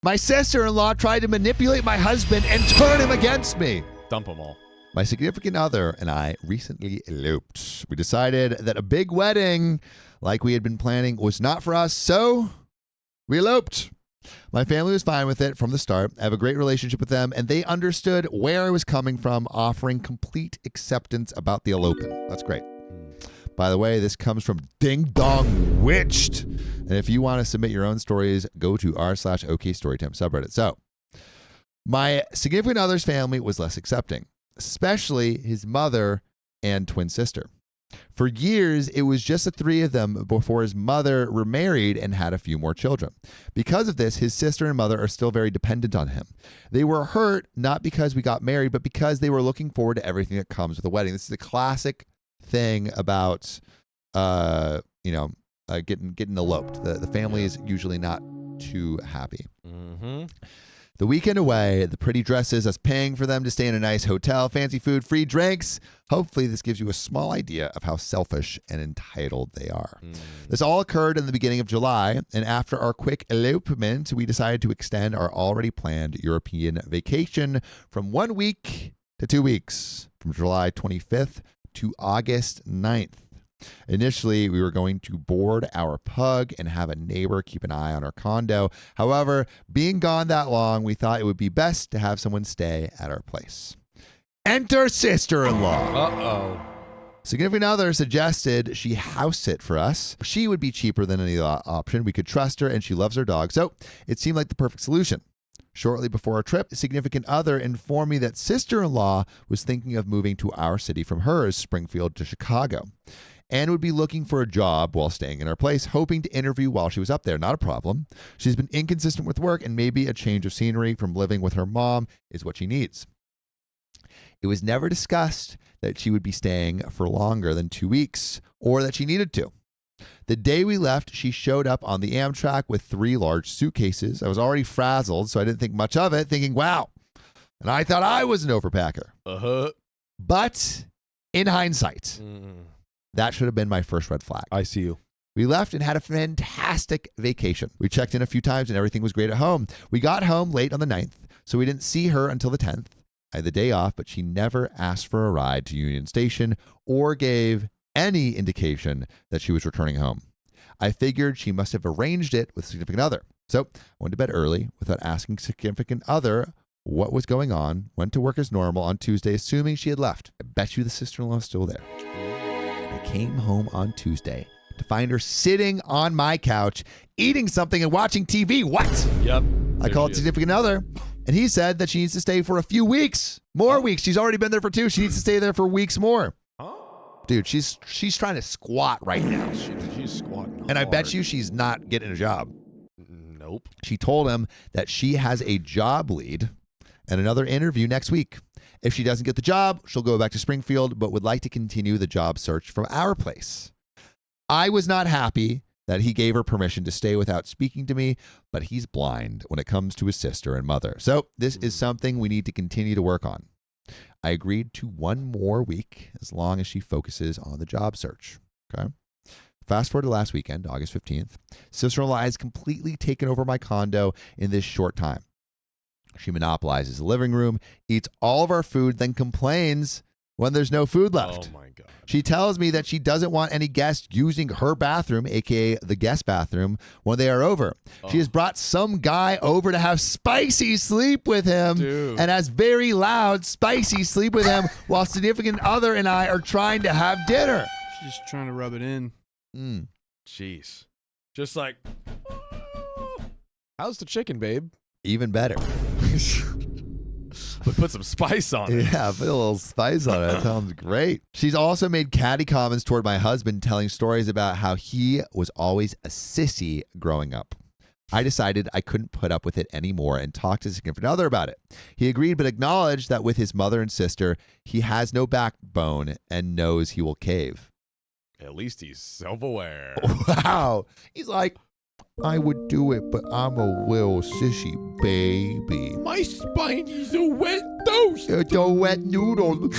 My sister-in-law tried to manipulate my husband and turn him against me. Dump them all. My significant other and I recently eloped. We decided that a big wedding like we had been planning was not for us, so we eloped. My family was fine with it from the start. I have a great relationship with them, and they understood where I was coming from, offering complete acceptance about the elopement. That's great. By the way, this comes from Ding Dong Witched. And if you want to submit your own stories, go to r/OK Storytime subreddit. So, my significant other's family was less accepting, especially his mother and twin sister. For years, it was just the three of them before his mother remarried and had a few more children. Because of this, his sister and mother are still very dependent on him. They were hurt not because we got married, but because they were looking forward to everything that comes with a wedding. This is a classic thing about, getting eloped. The family is usually not too happy. Mm-hmm. The weekend away, the pretty dresses, us paying for them to stay in a nice hotel, fancy food, free drinks. Hopefully this gives you a small idea of how selfish and entitled they are. This all occurred in the beginning of July, and after our quick elopement, we decided to extend our already planned European vacation from 1 week to 2 weeks, from July 25th to August 9th. Initially, we were going to board our pug and have a neighbor keep an eye on our condo. However, being gone that long, we thought it would be best to have someone stay at our place. Enter sister-in-law. Uh-oh. Significant other suggested she house sit for us. She would be cheaper than any option. We could trust her, and she loves her dog, so it seemed like the perfect solution. Shortly before our trip, significant other informed me that sister-in-law was thinking of moving to our city from hers, Springfield to Chicago, and would be looking for a job while staying in our place, hoping to interview while she was up there. Not a problem. She's been inconsistent with work, and maybe a change of scenery from living with her mom is what she needs. It was never discussed that she would be staying for longer than 2 weeks or that she needed to. The day we left, she showed up on the Amtrak with 3 large suitcases. I was already frazzled, so I didn't think much of it, thinking, wow. And I thought I was an overpacker. Uh-huh. But in hindsight, that should have been my first red flag. I see you. We left and had a fantastic vacation. We checked in a few times and everything was great at home. We got home late on the 9th, so we didn't see her until the 10th. I had the day off, but she never asked for a ride to Union Station or gave any indication that she was returning home. I figured she must have arranged it with significant other. So I went to bed early without asking significant other what was going on, went to work as normal on Tuesday, assuming she had left. I bet you the sister-in-law is still there. I came home on Tuesday to find her sitting on my couch, eating something and watching TV. What? Yep. I called significant other, and he said that she needs to stay for a few weeks. More weeks. She's already been there for 2. She needs to stay there for weeks more. Dude, she's trying to squat right now. She's squatting And I bet hard. you she's not getting a job. Nope. She told him that she has a job lead and another interview next week. If she doesn't get the job, she'll go back to Springfield, but would like to continue the job search from our place. I was not happy that he gave her permission to stay without speaking to me, but he's blind when it comes to his sister and mother. So this is something we need to continue to work on. I agreed to 1 more week as long as she focuses on the job search. Okay. Fast forward to last weekend, August 15th. Sister-in-law has completely taken over my condo in this short time. She monopolizes the living room, eats all of our food, then complains when there's no food left. Oh, my God. She tells me that she doesn't want any guests using her bathroom, a.k.a. the guest bathroom, when they are over. She has brought some guy over to have spicy sleep with him. Dude. And has very loud spicy sleep with him while significant other and I are trying to have dinner. She's just trying to rub it in. Jeez. Just like, how's the chicken, babe? Even better. Put some spice on it. Yeah, put a little spice on it. That sounds great. She's also made catty comments toward my husband, telling stories about how he was always a sissy growing up. I decided I couldn't put up with it anymore and talked to his significant other about it. He agreed, but acknowledged that with his mother and sister, he has no backbone and knows he will cave. At least he's self-aware. Wow. He's like, I would do it, but I'm a little sissy baby. My spine is a wet toast. It's a wet noodle.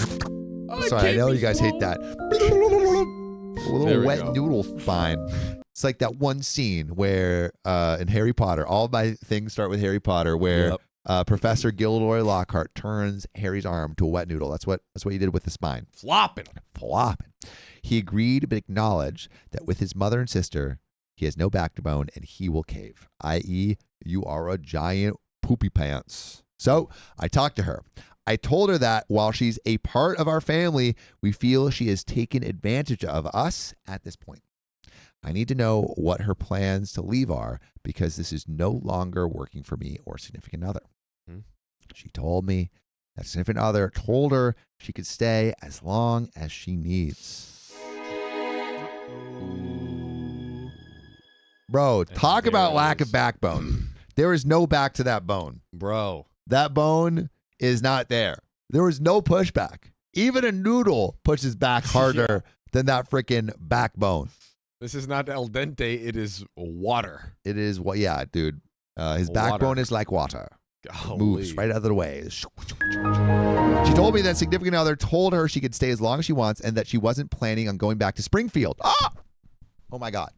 Sorry, I know you guys hate that. A little wet noodle spine. It's like that one scene where in Harry Potter, all my things start with Harry Potter, where Professor Gilderoy Lockhart turns Harry's arm to a wet noodle. That's what he did with the spine. Flopping. He agreed but acknowledged that with his mother and sister, he has no backbone and he will cave, i.e., you are a giant poopy pants. So I talked to her. I told her that while she's a part of our family, we feel she has taken advantage of us at this point. I need to know what her plans to leave are because this is no longer working for me or significant other. She told me that significant other told her she could stay as long as she needs. Bro, talk about lack of backbone. There is no back to that bone. Bro. That bone is not there. There was no pushback. Even a noodle pushes back harder than that freaking backbone. This is not al dente. It is water. It is what? Yeah, dude. His backbone is like water. It moves right out of the way. She told me that significant other told her she could stay as long as she wants and that she wasn't planning on going back to Springfield. Oh my God.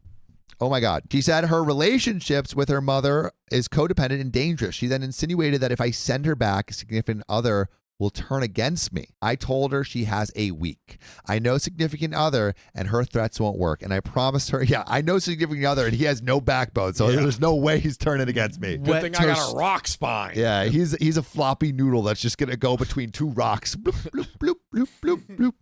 She said her relationships with her mother is codependent and dangerous. She then insinuated that if I send her back, a significant other will turn against me. I told her she has a week. I know significant other and her threats won't work. And I promised her, I know significant other and he has no backbone. So there's no way he's turning against me. Good thing I got a rock spine. Yeah, he's a floppy noodle that's just going to go between two rocks. Bloop, bloop, bloop, bloop, bloop, bloop.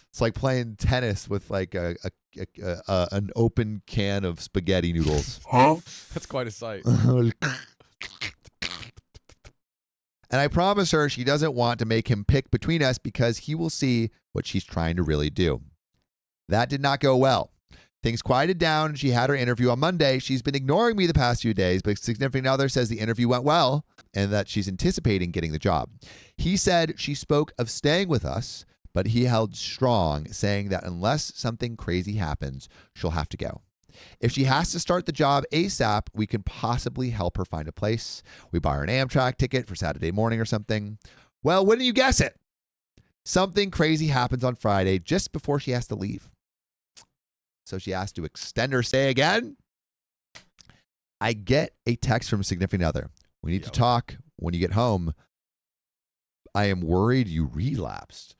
It's like playing tennis with like an open can of spaghetti noodles. That's quite a sight. And I promise her she doesn't want to make him pick between us because he will see what she's trying to really do. That did not go well. Things quieted down and she had her interview on Monday. She's been ignoring me the past few days, but significant other says the interview went well and that she's anticipating getting the job. He said she spoke of staying with us, but he held strong, saying that unless something crazy happens, she'll have to go. If she has to start the job ASAP, we can possibly help her find a place. We buy her an Amtrak ticket for Saturday morning or something. Well, wouldn't you guess it? Something crazy happens on Friday just before she has to leave. So she has to extend her stay again. I get a text from a significant other. We need to talk when you get home. I am worried you relapsed.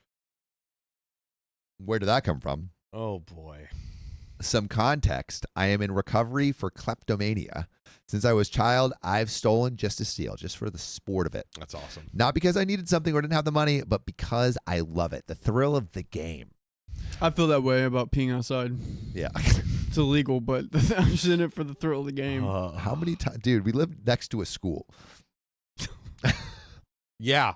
Where did that come from? Oh, boy. Some context. I am in recovery for kleptomania. Since I was a child, I've stolen just to steal, just for the sport of it. That's awesome. Not because I needed something or didn't have the money, but because I love it. The thrill of the game. I feel that way about peeing outside. Yeah. It's illegal, but I'm just in it for the thrill of the game. How many times? Dude, we live next to a school. Yeah.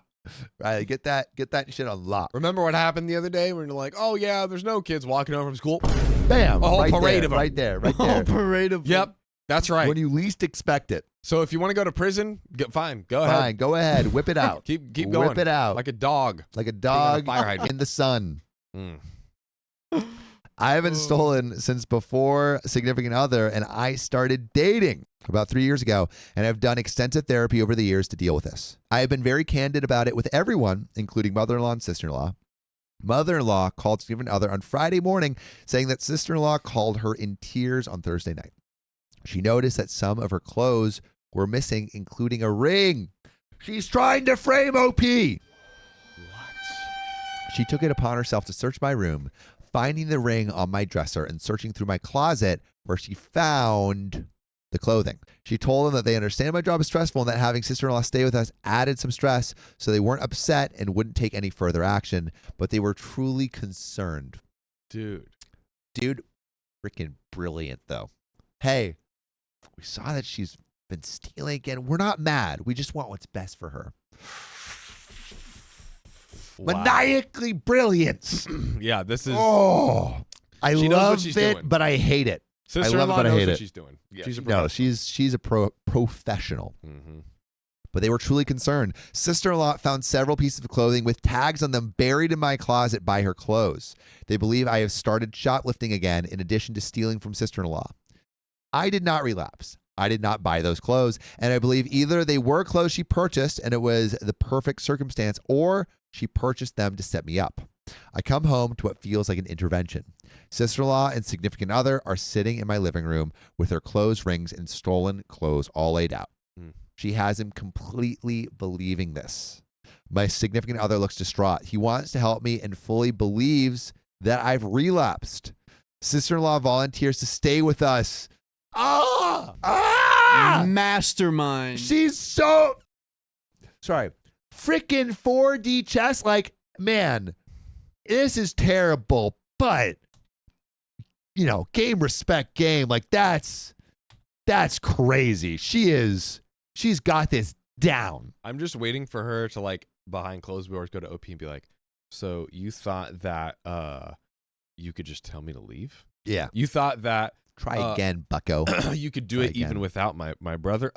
Right, get that shit on lock. Remember what happened the other day when you're like, oh, yeah, there's no kids walking home from school? Bam. A whole right parade there, of them. right there. A whole parade of them. Yep. That's right. When you least expect it. So if you want to go to prison, fine. Go ahead. Fine, go ahead. Whip it out. Keep going. Whip it out. Like a dog. Like a dog fire hydrant. in the sun. Mm. I haven't stolen since before significant other, and I started dating about 3 years ago, and I've done extensive therapy over the years to deal with this. I have been very candid about it with everyone, including mother-in-law and sister-in-law. Mother-in-law called significant other on Friday morning, saying that sister-in-law called her in tears on Thursday night. She noticed that some of her clothes were missing, including a ring. She's trying to frame OP. What? She took it upon herself to search my room, finding the ring on my dresser and searching through my closet where she found the clothing. She told them that they understand my job is stressful and that having sister-in-law stay with us added some stress, so they weren't upset and wouldn't take any further action, but they were truly concerned. Dude, freaking brilliant, though. Hey, we saw that she's been stealing again. We're not mad. We just want what's best for her. wow. Maniacally brilliant. Yeah, this is... Oh, I She knows what love she's it, doing. but I hate it. Sister-in-law I knows hate what it. she's doing. Yeah, She's a no, professional. she's a professional. Mm-hmm. But they were truly concerned. Sister-in-law found several pieces of clothing with tags on them buried in my closet by her clothes. They believe I have started shoplifting again in addition to stealing from sister-in-law. I did not relapse. I did not buy those clothes, and I believe either they were clothes she purchased and it was the perfect circumstance, or she purchased them to set me up. I come home to what feels like an intervention. Sister-in-law and significant other are sitting in my living room with their clothes rings and stolen clothes all laid out. She has him completely believing this. My significant other looks distraught. He wants to help me and fully believes that I've relapsed. Sister-in-law volunteers to stay with us. Mastermind. She's so... Sorry. Freaking 4D chess. Like, man, this is terrible, but, you know, game, respect, game. Like, that's crazy. She's got this down. I'm just waiting for her to, like, behind closed doors, go to OP and be like, so you thought that you could just tell me to leave? Yeah. You thought that... Try again, bucko. You could do it even without my brother?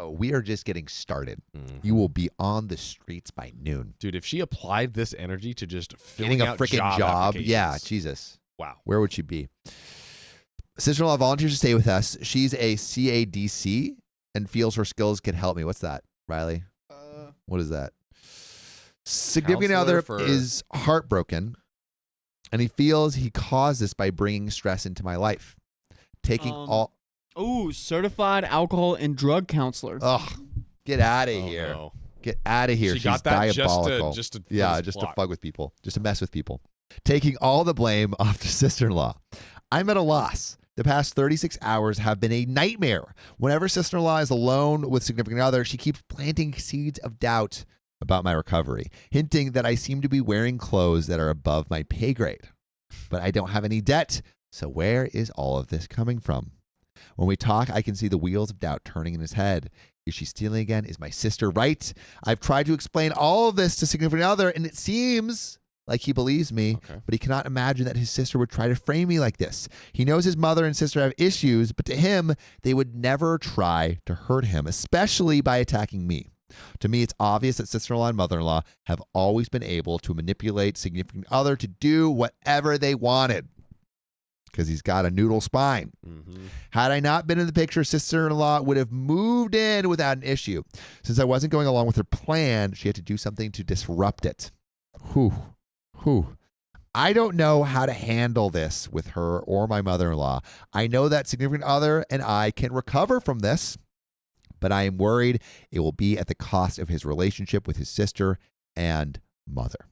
We are just getting started. You will be on the streets by noon. Dude, if she applied this energy to just filling getting a out freaking job. Yeah, Jesus. Wow. Where would she be? Sister-in-law volunteers to stay with us. She's a CADC and feels her skills can help me. What's that, Riley? What is that? Significant other is heartbroken, and he feels he caused this by bringing stress into my life. Taking all... Oh, certified alcohol and drug counselor. Ugh, get out of here. No. Get out of here. She She's got that diabolical. just to fuck with people. Just to mess with people. Taking all the blame off to sister-in-law. I'm at a loss. The past 36 hours have been a nightmare. Whenever sister-in-law is alone with significant other, she keeps planting seeds of doubt about my recovery, hinting that I seem to be wearing clothes that are above my pay grade. But I don't have any debt, so where is all of this coming from? When we talk, I can see the wheels of doubt turning in his head. Is she stealing again? Is my sister right? I've tried to explain all of this to significant other, and it seems like he believes me, but he cannot imagine that his sister would try to frame me like this. He knows his mother and sister have issues, but to him, they would never try to hurt him, especially by attacking me. To me, it's obvious that sister-in-law and mother-in-law have always been able to manipulate significant other to do whatever they wanted because he's got a noodle spine. Had I not been in the picture, sister-in-law would have moved in without an issue. Since I wasn't going along with her plan, she had to do something to disrupt it. I don't know how to handle this with her or my mother-in-law. I know that significant other and I can recover from this, but I am worried it will be at the cost of his relationship with his sister and mother.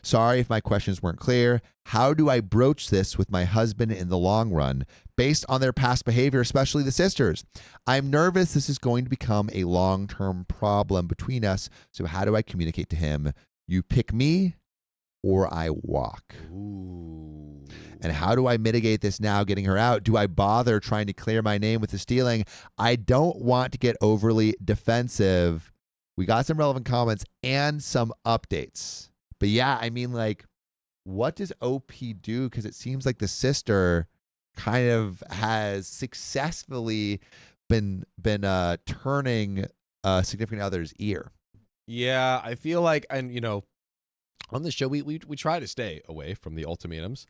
Sorry if my questions weren't clear. How do I broach this with my husband in the long run based on their past behavior, especially the sisters? I'm nervous this is going to become a long-term problem between us, so how do I communicate to him? You pick me or I walk. Ooh. And how do I mitigate this now, getting her out? Do I bother trying to clear my name with the stealing? I don't want to get overly defensive. We got some relevant comments and some updates. But yeah, I mean, like, what does OP do? Because it seems like the sister kind of has successfully been turning a significant other's ear. Yeah, I feel like, and you know, on this show, we try to stay away from the ultimatums,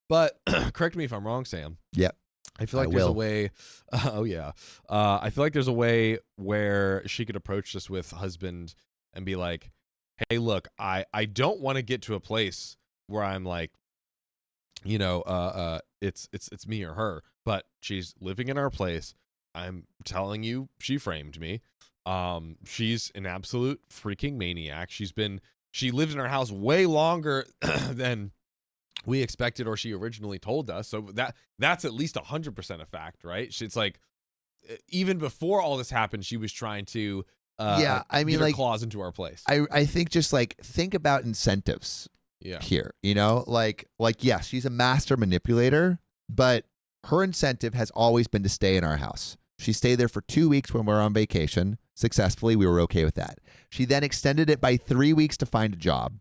but correct me if I'm wrong, Sam. Yep. I feel like there's a way. I feel like there's a way where she could approach this with husband and be like, "Hey, look, I don't want to get to a place where I'm like, you know, it's me or her, but she's living in our place. I'm telling you, she framed me. She's an absolute freaking maniac. She lived in our house way longer than we expected or she originally told us. So that's at least 100% a fact, right? It's like even before all this happened, she was trying to get her claws into our place. I think just like think about incentives here, you know, like yes, she's a master manipulator, but her incentive has always been to stay in our house. She stayed there for 2 weeks when we were on vacation. Successfully, we were okay with that. She then extended it by 3 weeks to find a job.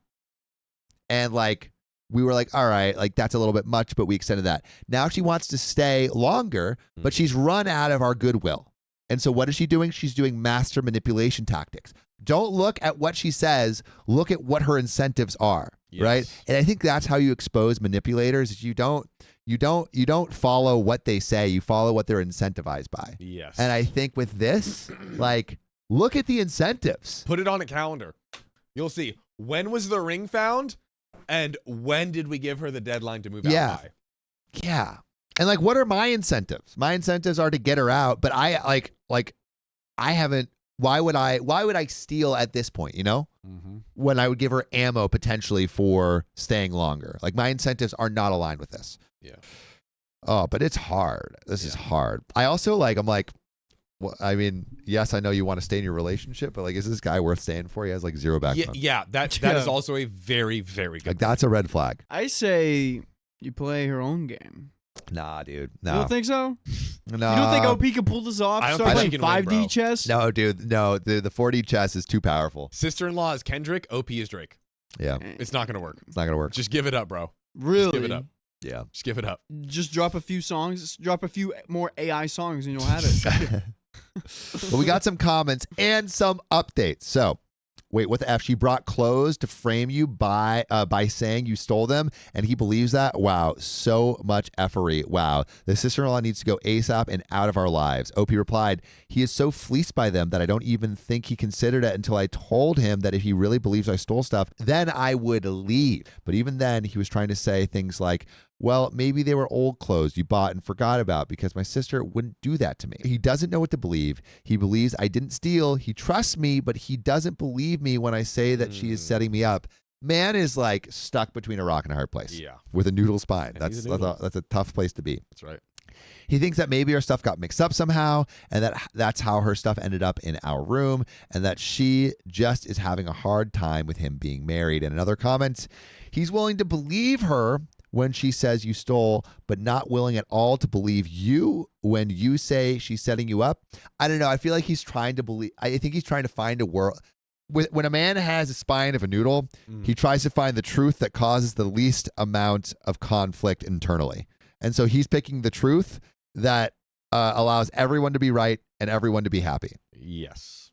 And like, we were like, all right, like that's a little bit much, but we extended that. Now she wants to stay longer, but she's run out of our goodwill. And so what is she doing? She's doing master manipulation tactics. Don't look at what she says, look at what her incentives are, right? And I think that's how you expose manipulators is you don't follow what they say, you follow what they're incentivized by. Yes. And I think with this, like, look at the incentives. Put it on a calendar. You'll see. When was the ring found? And when did we give her the deadline to move Yeah. out by? Yeah. And like, what are my incentives? My incentives are to get her out, but I haven't. Why would I steal at this point, you know? Mm-hmm. When I would give her ammo potentially for staying longer. Like, my incentives are not aligned with this. Yeah. Oh, but it's hard. This is hard. I also I'm like, well, I mean, yes, I know you want to stay in your relationship, but like, is this guy worth staying for? He has like zero backbone. Yeah, that is also a very, very good Like, that's a red flag. I say you play her own game. Nah, dude. You No. don't think so? No. You don't think OP can pull this off? I don't Start think she playing can win, 5D bro. chess? No, dude. No. The 4D chess is too powerful. Sister-in-law is Kendrick, OP is Drake. Yeah. It's not going to work. It's not going to work. Just give it up, bro. Really? Just give it up. Yeah. Just give it up. Just drop a few songs. Drop a few more AI songs and you'll have it. Well, we got some comments and some updates. So, wait, what the F? She brought clothes to frame you by saying you stole them, and he believes that? Wow, so much effery. Wow. The sister-in-law needs to go ASAP and out of our lives. OP replied, he is so fleeced by them that I don't even think he considered it until I told him that if he really believes I stole stuff, then I would leave. But even then, he was trying to say things like, well, maybe they were old clothes you bought and forgot about because my sister wouldn't do that to me. He doesn't know what to believe. He believes I didn't steal. He trusts me, but he doesn't believe me when I say that she is setting me up. Man is like stuck between a rock and a hard place. Yeah. With a noodle spine. And he's a That's a tough place to be. That's right. He thinks that maybe our stuff got mixed up somehow and that's how her stuff ended up in our room and that she just is having a hard time with him being married. And another comment, he's willing to believe her when she says you stole, but not willing at all to believe you when you say she's setting you up. I don't know. I feel like he's trying to believe. I think he's trying to find a world. When a man has a spine of a noodle, he tries to find the truth that causes the least amount of conflict internally. And so he's picking the truth that allows everyone to be right and everyone to be happy. Yes.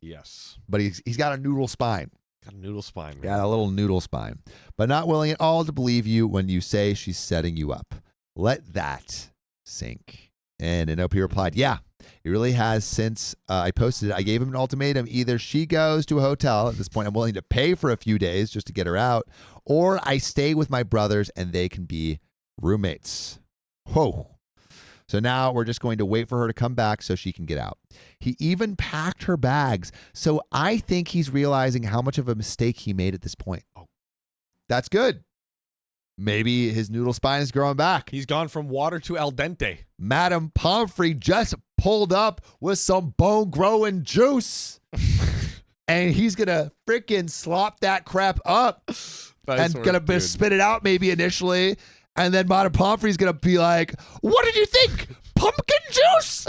Yes. But he's got a noodle spine. Got a noodle spine. Man. Got a little noodle spine. But not willing at all to believe you when you say she's setting you up. Let that sink. And an OP replied, yeah, it really has since I posted it. I gave him an ultimatum. Either she goes to a hotel. At this point, I'm willing to pay for a few days just to get her out. Or I stay with my brothers and they can be roommates. Whoa. So now we're just going to wait for her to come back so she can get out. He even packed her bags. So I think he's realizing how much of a mistake he made at this point. Oh, that's good. Maybe his noodle spine is growing back. He's gone from water to al dente. Madame Pomfrey just pulled up with some bone-growing juice. And he's going to freaking slop that crap up. And going to spit it out maybe initially. And then Madame Pomfrey's going to be like, what did you think? Pumpkin juice?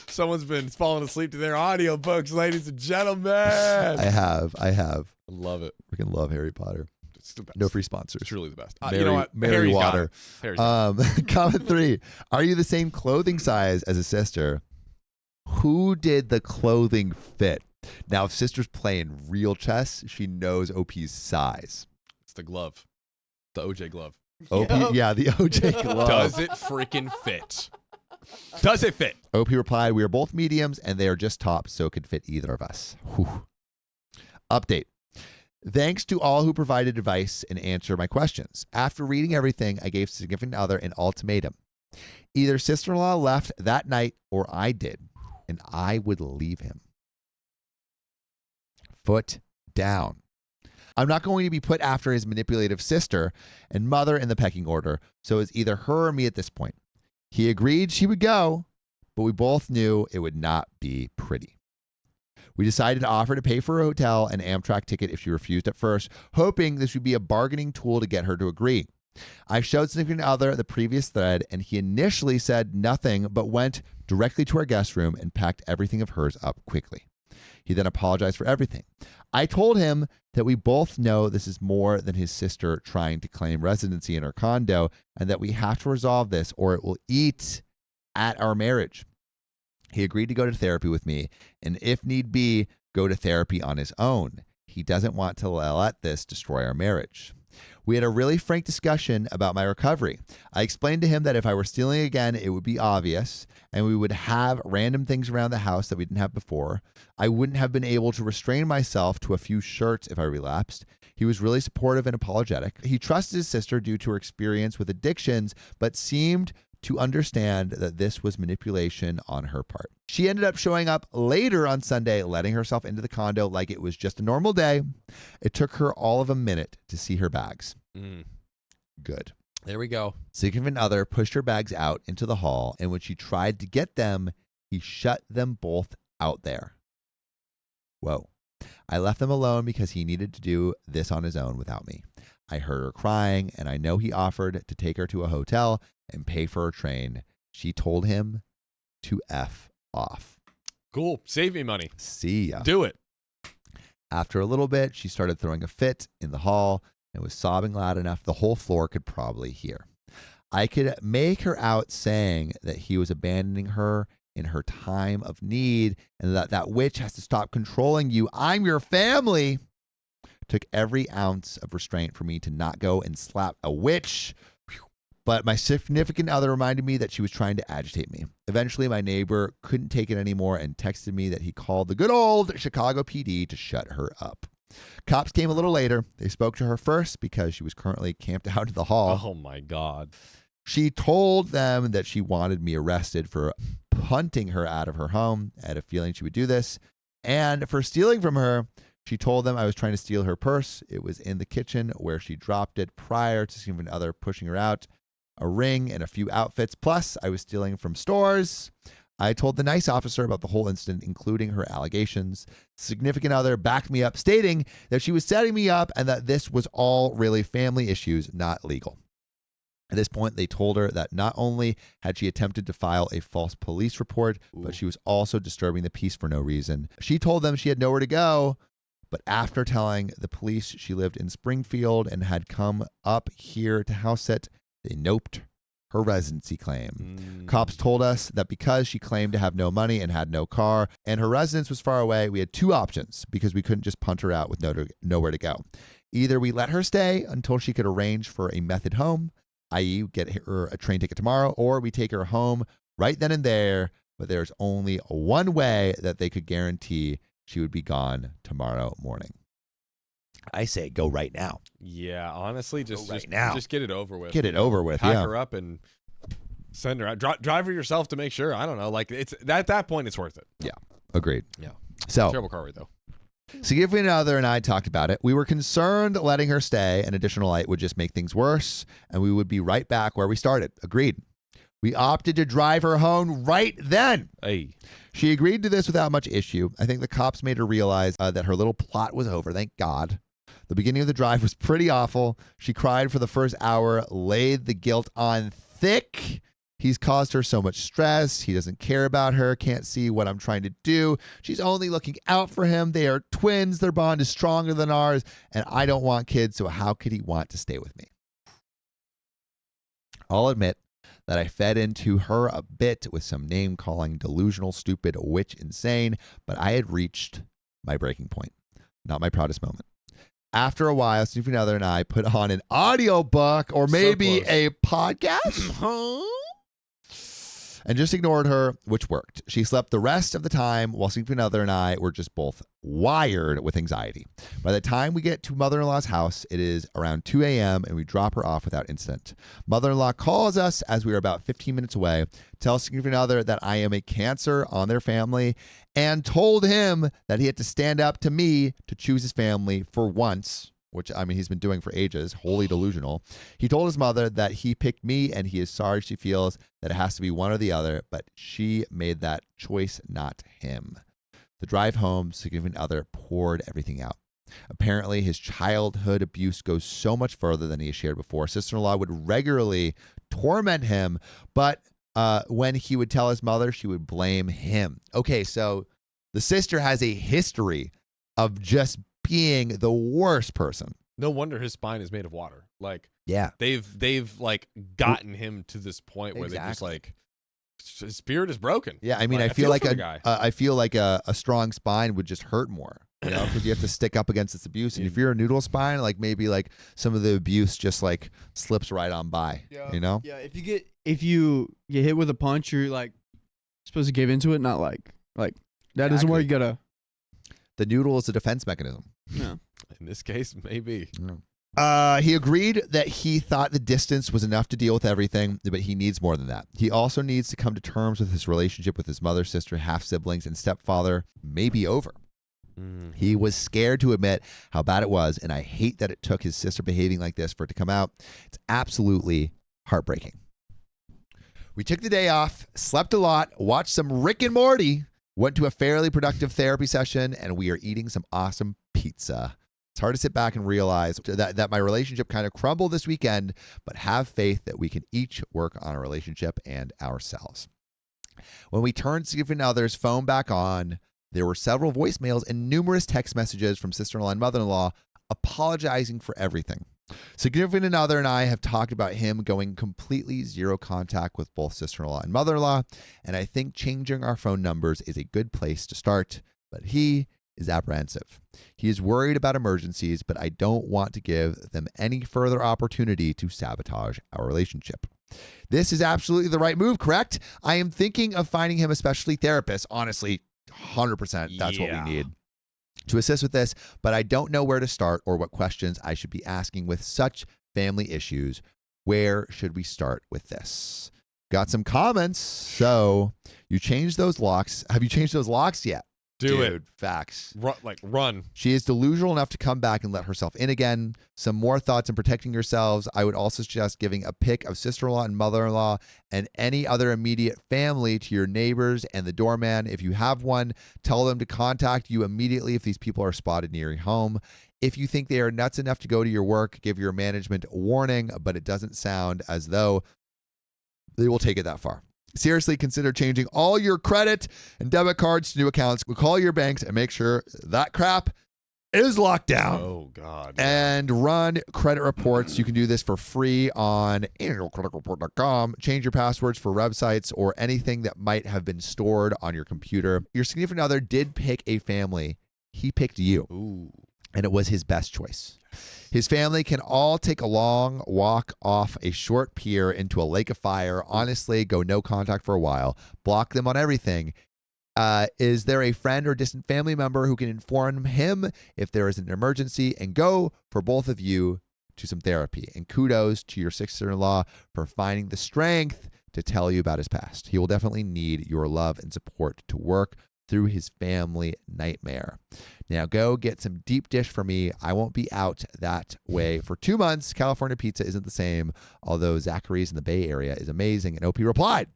Someone's been falling asleep to their audiobooks, ladies and gentlemen. I have. I love it. Freaking love Harry Potter. It's the best. No free sponsors. It's truly the best. Mary, you know what? Mary Harry's Water. got it. Comment 3. Are you the same clothing size as a sister? Who did the clothing fit? Now, if sister's playing real chess, she knows OP's size. It's the glove. The OJ glove. OP, yeah, the OJ glove. Does it freaking fit? Does it fit? OP replied, we are both mediums and they are just tops, so it could fit either of us. Whew. Update. Thanks to all who provided advice and answered my questions. After reading everything, I gave significant other an ultimatum. Either sister-in-law left that night or I did, and I would leave him. Foot down. I'm not going to be put after his manipulative sister and mother in the pecking order, so it's either her or me at this point. He agreed she would go, but we both knew it would not be pretty. We decided to offer to pay for a hotel and Amtrak ticket if she refused at first, hoping this would be a bargaining tool to get her to agree. I showed significant other the previous thread, and he initially said nothing but went directly to our guest room and packed everything of hers up quickly. He then apologized for everything. I told him that we both know this is more than his sister trying to claim residency in her condo and that we have to resolve this or it will eat at our marriage. He agreed to go to therapy with me and if need be, go to therapy on his own. He doesn't want to let this destroy our marriage. We had a really frank discussion about my recovery. I explained to him that if I were stealing again, it would be obvious, and we would have random things around the house that we didn't have before. I wouldn't have been able to restrain myself to a few shirts if I relapsed. He was really supportive and apologetic. He trusted his sister due to her experience with addictions, but seemed to understand that this was manipulation on her part. She ended up showing up later on Sunday, letting herself into the condo like it was just a normal day. It took her all of a minute to see her bags. Good. There we go. Significant other pushed her bags out into the hall, and when she tried to get them, he shut them both out there. Whoa. I left them alone because he needed to do this on his own without me. I heard her crying, and I know he offered to take her to a hotel and pay for her train. She told him to F off. Cool. Save me money. See ya. Do it. After a little bit, she started throwing a fit in the hall and was sobbing loud enough the whole floor could probably hear. I could make her out saying that he was abandoning her in her time of need and that witch has to stop controlling you. I'm your family. Took every ounce of restraint for me to not go and slap a witch. But my significant other reminded me that she was trying to agitate me. Eventually, my neighbor couldn't take it anymore and texted me that he called the good old Chicago PD to shut her up. Cops came a little later. They spoke to her first because she was currently camped out in the hall. Oh, my God. She told them that she wanted me arrested for punting her out of her home. I had a feeling she would do this. And for stealing from her, she told them I was trying to steal her purse. It was in the kitchen where she dropped it prior to significant other pushing her out. A ring and a few outfits. Plus, I was stealing from stores. I told the nice officer about the whole incident, including her allegations. Significant other backed me up, stating that she was setting me up and that this was all really family issues, not legal. At this point, they told her that not only had she attempted to file a false police report, but she was also disturbing the peace for no reason. She told them she had nowhere to go, but after telling the police she lived in Springfield and had come up here to house sit, they noped her residency claim. Cops told us that because she claimed to have no money and had no car and her residence was far away, we had two options because we couldn't just punt her out with nowhere to go. Either we let her stay until she could arrange for a method home, i.e. get her a train ticket tomorrow, or we take her home right then and there, but there's only one way that they could guarantee she would be gone tomorrow morning. I say go right now. Yeah, honestly, just get it over with. Get it over with. Pack her up and send her out. Drive her yourself to make sure. I don't know. Like it's at that point, it's worth it. Yeah, agreed. Yeah. So terrible car ride though. Significant other and I talked about it. We were concerned letting her stay. An additional light would just make things worse, and we would be right back where we started. Agreed. We opted to drive her home right then. Hey. She agreed to this without much issue. I think the cops made her realize that her little plot was over. Thank God. The beginning of the drive was pretty awful. She cried for the first hour, laid the guilt on thick. He's caused her so much stress. He doesn't care about her, can't see what I'm trying to do. She's only looking out for him. They are twins. Their bond is stronger than ours, and I don't want kids, so how could he want to stay with me? I'll admit that I fed into her a bit with some name-calling, delusional, stupid, witch, insane, but I had reached my breaking point. Not my proudest moment. After a while, significant other and I put on an audiobook or maybe a podcast and just ignored her, which worked. She slept the rest of the time while significant other and I were just both wired with anxiety. By the time we get to mother-in-law's house, it is around 2 a.m. and we drop her off without incident. Mother-in-law calls us as we are about 15 minutes away, tells significant other that I am a cancer on their family, and told him that he had to stand up to me to choose his family for once, which, I mean, he's been doing for ages, wholly delusional. He told his mother that he picked me and he is sorry she feels that it has to be one or the other, but she made that choice, not him. The drive home, significant other poured everything out. Apparently, his childhood abuse goes so much further than he has shared before. Sister-in-law would regularly torment him, but when he would tell his mother, she would blame him. Okay, so the sister has a history of just being the worst person. No wonder his spine is made of water. Like, yeah, they've like gotten him to this point where they just like his spirit is broken. Yeah, I mean, like, I feel like a strong spine would just hurt more. You know, because you have to stick up against this abuse. And if you're a noodle spine, like maybe like some of the abuse just like slips right on by. Yeah. You know? Yeah. If you get hit with a punch, you're like supposed to give into it, not like that isn't where you gotta. The noodle is a defense mechanism. No. In this case, maybe. He agreed that he thought the distance was enough to deal with everything, but he needs more than that. He also needs to come to terms with his relationship with his mother, sister, half-siblings, and stepfather may be over. He was scared to admit how bad it was, and I hate that it took his sister behaving like this for it to come out. It's absolutely heartbreaking. We took the day off, slept a lot, watched some Rick and Morty, went to a fairly productive therapy session, and we are eating some awesome pizza. It's hard to sit back and realize that my relationship kind of crumbled this weekend, but have faith that we can each work on our relationship and ourselves. When we turned significant other's phone back on, there were several voicemails and numerous text messages from sister-in-law and mother-in-law apologizing for everything. Significant other and I have talked about him going completely zero contact with both sister-in-law and mother-in-law, and I think changing our phone numbers is a good place to start, but he is apprehensive. He is worried about emergencies, but I don't want to give them any further opportunity to sabotage our relationship. This is absolutely the right move, correct? I am thinking of finding him a specialty therapist. Honestly, 100% that's what we need to assist with this, but I don't know where to start or what questions I should be asking with such family issues. Where should we start with this? Got some comments. So you changed those locks. Have you changed those locks yet? Do it. Facts. Run. She is delusional enough to come back and let herself in again. Some more thoughts on protecting yourselves. I would also suggest giving a pic of sister-in-law and mother-in-law and any other immediate family to your neighbors and the doorman. If you have one, tell them to contact you immediately if these people are spotted near your home. If you think they are nuts enough to go to your work, give your management a warning, but it doesn't sound as though they will take it that far. Seriously, consider changing all your credit and debit cards to new accounts. We'll call your banks and make sure that crap is locked down. Oh, God. And run credit reports. You can do this for free on annualcreditreport.com. Change your passwords for websites or anything that might have been stored on your computer. Your significant other did pick a family. He picked you. Ooh. And it was his best choice. His family can all take a long walk off a short pier into a lake of fire. Honestly, go no contact for a while. Block them on everything. Is there a friend or distant family member who can inform him if there is an emergency? And go for both of you to some therapy. And kudos to your sister-in-law for finding the strength to tell you about his past. He will definitely need your love and support to work through his family nightmare. Now go get some deep dish for me. I won't be out that way for 2 months. California pizza isn't the same, although Zachary's in the Bay Area is amazing. And OP replied,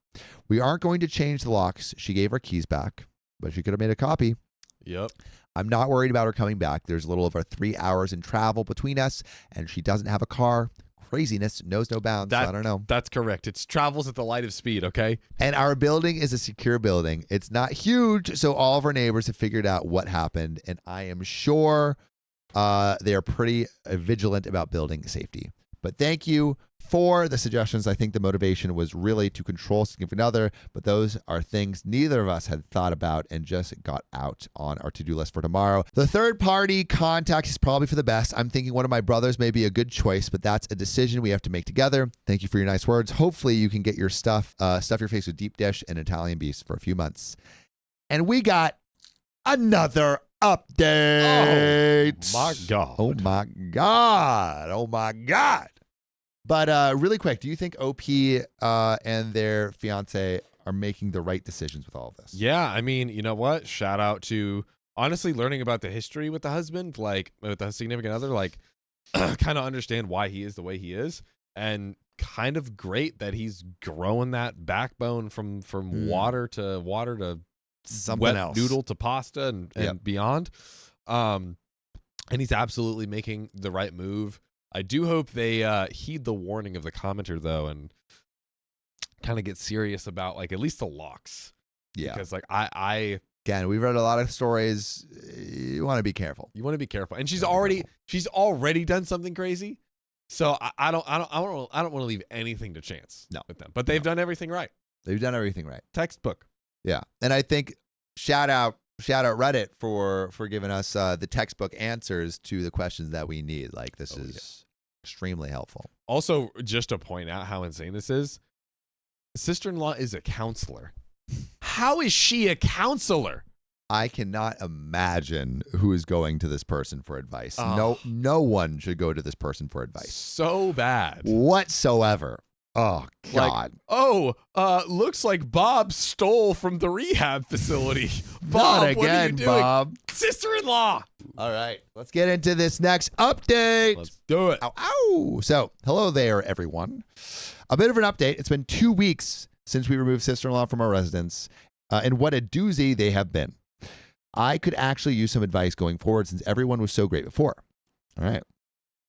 we aren't going to change the locks. She gave her keys back, but she could have made a copy. Yep. I'm not worried about her coming back. There's a little over 3 hours in travel between us, and she doesn't have a car. Craziness knows no bounds. So I don't know. That's correct. It travels at the light of speed, okay? And our building is a secure building. It's not huge, so all of our neighbors have figured out what happened, and I am sure they are pretty vigilant about building safety. But thank you for the suggestions. I think the motivation was really to control significant other, but those are things neither of us had thought about and just got out on our to-do list for tomorrow. The third party contact is probably for the best. I'm thinking one of my brothers may be a good choice, but that's a decision we have to make together. Thank you for your nice words. Hopefully you can get your stuff your face with deep dish and Italian beast for a few months. And we got another update. Oh my God. Oh my God. Oh my God. But really quick, do you think OP and their fiance are making the right decisions with all of this? Yeah, I mean, you know what? Shout out to honestly learning about the history with the husband, like with the significant other, like kind of understand why he is the way he is, and kind of great that he's growing that backbone from water to Something wet else. noodle to pasta and Yep. beyond. And he's absolutely making the right move. I do hope they heed the warning of the commenter though, and kind of get serious about like at least the locks. Yeah. Because like I Again, we've read a lot of stories. You want to be careful. you want to be careful, and she's Gotta be already careful. done something crazy. So I don't want to leave anything to chance. No. With them, but they've done everything right. They've done everything right. Textbook. Yeah. And I think shout out shout out Reddit for giving us the textbook answers to the questions that we need. Like, this is extremely helpful. Also, just to point out how insane this is, sister-in-law is a counselor. How is she a counselor? I cannot imagine who is going to this person for advice. Oh. No one should go to this person for advice So bad. whatsoever. Oh, God. Looks like Bob stole from the rehab facility. Bob, Not what are you again, doing? Bob. Sister-in-law. All right, let's get into this next update. Let's do it. Ow, ow. So, hello there, everyone. A bit of an update. It's been 2 weeks since we removed sister-in-law from our residence, and what a doozy they have been. I could actually use some advice going forward since everyone was so great before. All right.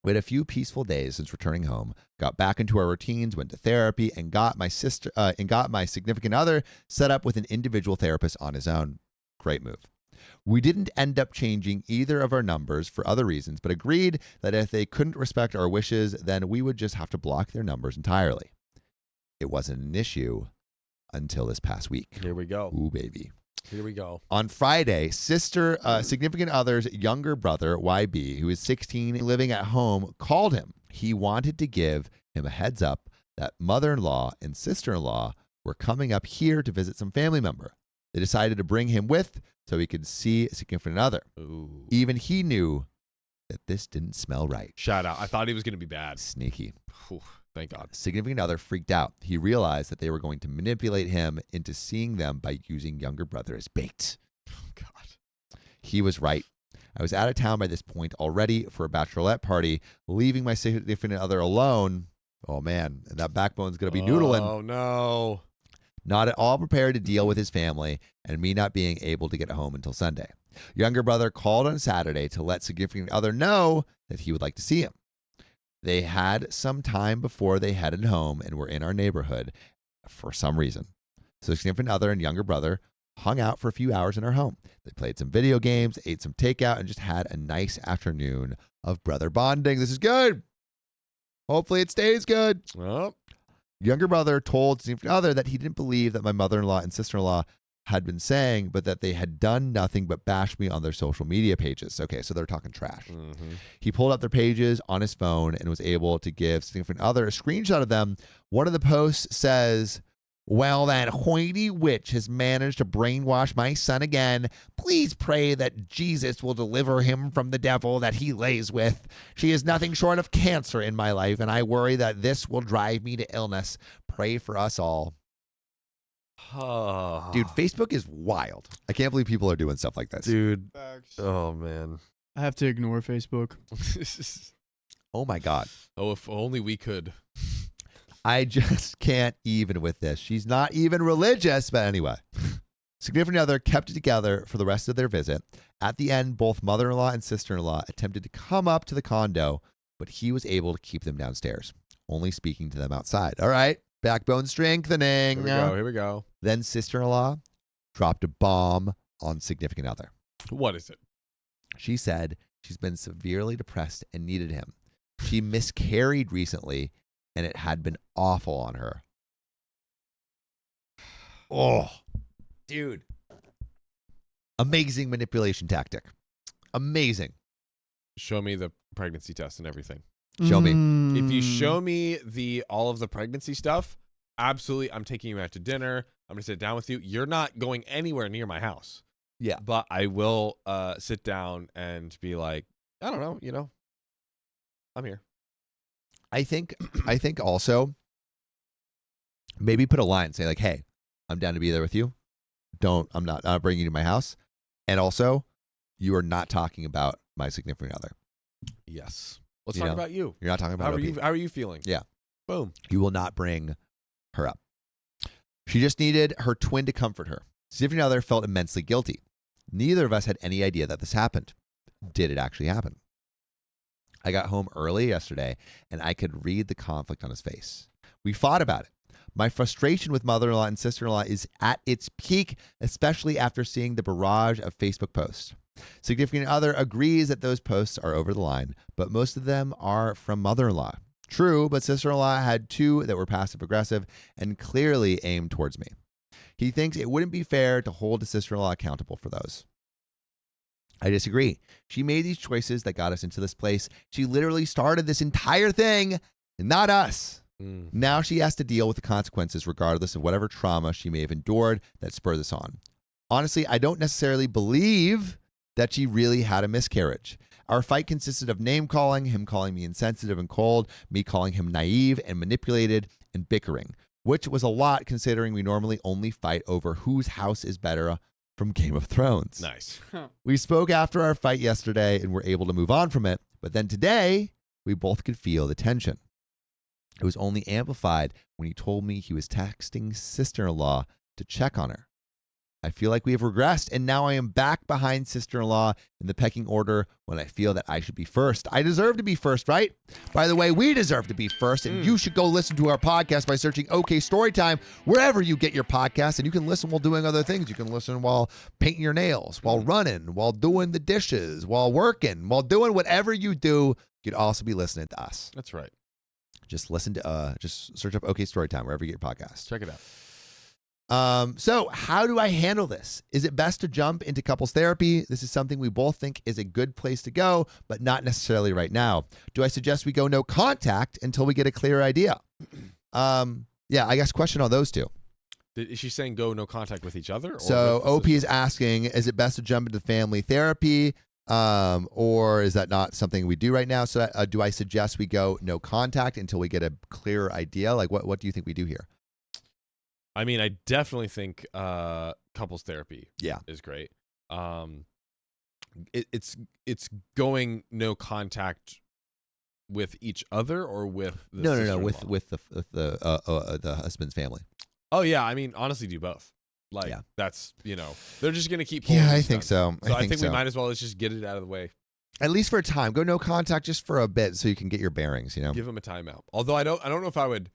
We had a few peaceful days since returning home, got back into our routines, went to therapy, and got my significant other set up with an individual therapist on his own. Great move. We didn't end up changing either of our numbers for other reasons, but agreed that if they couldn't respect our wishes, then we would just have to block their numbers entirely. It wasn't an issue until this past week. Here we go. Ooh, baby. Here we go. On Friday, significant other's younger brother, YB, who is 16, living at home, called him. He wanted to give him a heads up that mother-in-law and sister-in-law were coming up here to visit some family member. They decided to bring him with so he could see a significant other. Ooh. Even he knew that this didn't smell right. Shout out. I thought he was going to be bad. Sneaky. Whew, thank God. Significant other freaked out. He realized that they were going to manipulate him into seeing them by using younger brother as bait. Oh, God. He was right. I was out of town by this point already for a bachelorette party, leaving my significant other alone. Oh, man. And that backbone's going to be noodling. Oh, no. Not at all prepared to deal with his family and me not being able to get home until Sunday. Younger brother called on Saturday to let significant other know that he would like to see him. They had some time before they headed home and were in our neighborhood for some reason. So significant other and younger brother hung out for a few hours in our home. They played some video games, ate some takeout, and just had a nice afternoon of brother bonding. This is good. Hopefully it stays good. Oh. Younger brother told significant other that he didn't believe that my mother-in-law and sister-in-law had been saying, but that they had done nothing but bash me on their social media pages. Okay, so they're talking trash. Mm-hmm. He pulled up their pages on his phone and was able to give significant other a screenshot of them. One of the posts says, "Well, that hoity witch has managed to brainwash my son again. Please pray that Jesus will deliver him from the devil that he lays with. She is nothing short of cancer in my life, and I worry that this will drive me to illness. Pray for us all." Dude, Facebook is wild. I can't believe people are doing stuff like this. Dude. Facts. Oh, man. I have to ignore Facebook. Oh, my God. Oh, if only we could. I just can't even with this. She's not even religious. But anyway, significant other kept it together for the rest of their visit. At the end, both mother-in-law and sister-in-law attempted to come up to the condo, but he was able to keep them downstairs, only speaking to them outside. All right. Backbone strengthening. Here we go. Then sister-in-law dropped a bomb on significant other. What is it? She said she's been severely depressed and needed him. She miscarried recently, and it had been awful on her. Oh, dude. Amazing manipulation tactic. Amazing. Show me the pregnancy test and everything. Show me. If you show me all of the pregnancy stuff, absolutely, I'm taking you out to dinner. I'm going to sit down with you. You're not going anywhere near my house. Yeah. But I will sit down and be like, I don't know, I'm here. I think also maybe put a line, say like, hey, I'm down to be there with you. I'm not bringing you to my house. And also, you are not talking about my significant other. Yes. Let's talk about you. You're not talking about How are you feeling? Yeah. Boom. You will not bring her up. She just needed her twin to comfort her. Significant other felt immensely guilty. Neither of us had any idea that this happened. Did it actually happen? I got home early yesterday, and I could read the conflict on his face. We fought about it. My frustration with mother-in-law and sister-in-law is at its peak, especially after seeing the barrage of Facebook posts. Significant other agrees that those posts are over the line, but most of them are from mother-in-law. True, but sister-in-law had 2 that were passive-aggressive and clearly aimed towards me. He thinks it wouldn't be fair to hold his sister-in-law accountable for those. I disagree. She made these choices that got us into this place. She literally started this entire thing, not us. Now she has to deal with the consequences regardless of whatever trauma she may have endured that spurred this on. Honestly, I don't necessarily believe that she really had a miscarriage. Our fight consisted of name calling, him calling me insensitive and cold, me calling him naive and manipulated, and bickering, which was a lot considering we normally only fight over whose house is better from Game of Thrones. Nice. We spoke after our fight yesterday and were able to move on from it, but then today we both could feel the tension. It was only amplified when he told me he was texting sister-in-law to check on her. I feel like we have regressed, and now I am back behind sister-in-law in the pecking order when I feel that I should be first. I deserve to be first, right? By the way, we deserve to be first, and you should go listen to our podcast by searching OK Storytime wherever you get your podcast, and you can listen while doing other things. You can listen while painting your nails, while running, while doing the dishes, while working, while doing whatever you do. You'd also be listening to us. That's right. Just listen to, just search up OK Storytime wherever you get your podcast. Check it out. So how do I handle this? Is it best to jump into couples therapy? This is something we both think is a good place to go, but not necessarily right now. Do I suggest we go no contact until we get a clear idea? Yeah, I guess question on those two. Is she saying go no contact with each other? Or So with the OP sister? is asking, is it best to jump into family therapy? Or is that not something we do right now? So do I suggest we go no contact until we get a clearer idea? Like what do you think we do here? I mean, I definitely think couples therapy Yeah. is great. It's going no contact with each other or with the No, sister-in-law? with the husband's family. Oh yeah, I mean, honestly, do both. Like Yeah. that's they're just gonna keep pulling Yeah, I these think stunts. so. So I think we so. might as well just get it out of the way. At least for a time. Go no contact just for a bit so you can get your bearings, you know? Give them a timeout. Although I don't know if I would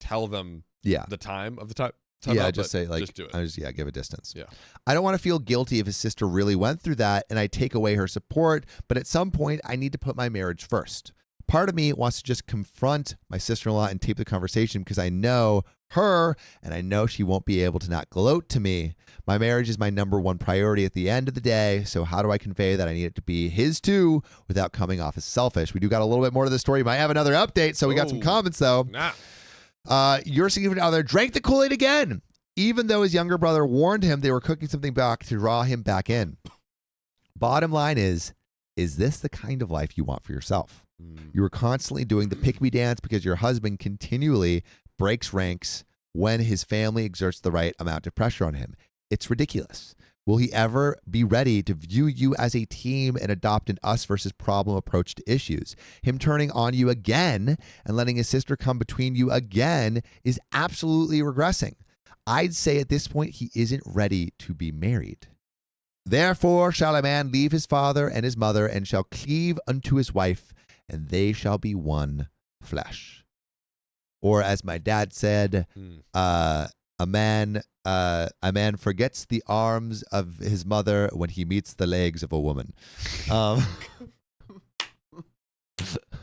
tell them Yeah. the time of the time. Yeah, timeout, just say like, just do it. give a distance. Yeah. I don't want to feel guilty if his sister really went through that and I take away her support, but at some point I need to put my marriage first. Part of me wants to just confront my sister-in-law and tape the conversation because I know her and I know she won't be able to not gloat to me. My marriage is my number one priority at the end of the day, so how do I convey that I need it to be his too without coming off as selfish? We do got a little bit more to the story. We might have another update, so we got some Ooh. comments though. Your significant other drank the Kool-Aid again, even though his younger brother warned him they were cooking something back to draw him back in. Bottom line is this the kind of life you want for yourself? You are constantly doing the pick-me dance because your husband continually breaks ranks when his family exerts the right amount of pressure on him. It's ridiculous. Will he ever be ready to view you as a team and adopt an us versus problem approach to issues? Him turning on you again and letting his sister come between you again is absolutely regressing. I'd say at this point he isn't ready to be married. Therefore shall a man leave his father and his mother and shall cleave unto his wife, and they shall be one flesh. Or as my dad said, a man forgets the arms of his mother when he meets the legs of a woman.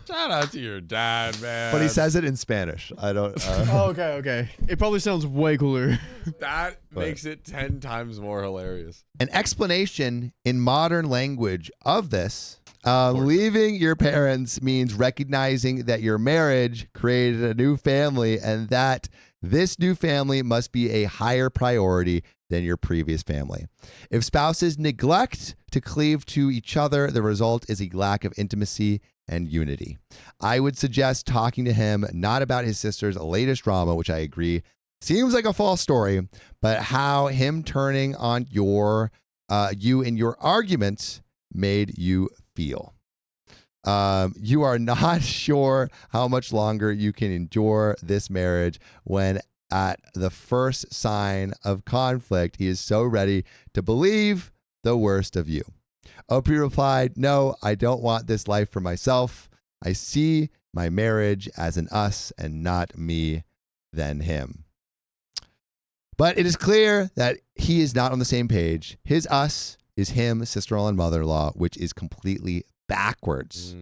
Shout out to your dad, man. But he says it in Spanish. I don't. Oh, okay. It probably sounds way cooler. that makes it 10 times more hilarious. An explanation in modern language of this. Leaving your parents means recognizing that your marriage created a new family and that this new family must be a higher priority than your previous family. If spouses neglect to cleave to each other, the result is a lack of intimacy and unity. I would suggest talking to him not about his sister's latest drama, which I agree seems like a false story, but how him turning on you in your arguments made you feel. You are not sure how much longer you can endure this marriage when at the first sign of conflict, he is so ready to believe the worst of you. Opie replied, "No, I don't want this life for myself. I see my marriage as an us and not me, then him." But it is clear that he is not on the same page. His us is him, sister-in-law and mother-in-law, which is completely backwards.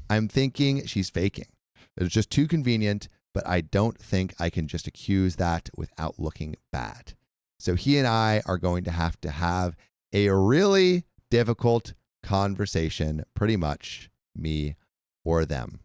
I'm thinking she's faking. It's just too convenient, but I don't think I can just accuse that without looking bad. So he and I are going to have a really difficult conversation, pretty much me or them.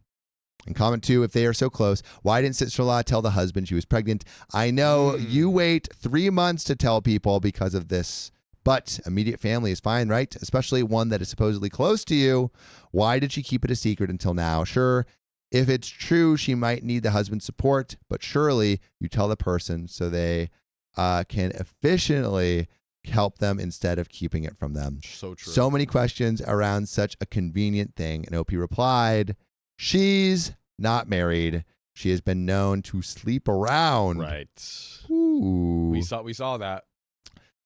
And comment 2, if they are so close, why didn't sister-in-law tell the husband she was pregnant? I know you wait 3 months to tell people because of this, but immediate family is fine, right? Especially one that is supposedly close to you. Why did she keep it a secret until now? Sure, if it's true, she might need the husband's support, but surely you tell the person so they can efficiently help them instead of keeping it from them. So true. So many questions around such a convenient thing. And OP replied, she's not married. She has been known to sleep around. Right. Ooh. We saw that.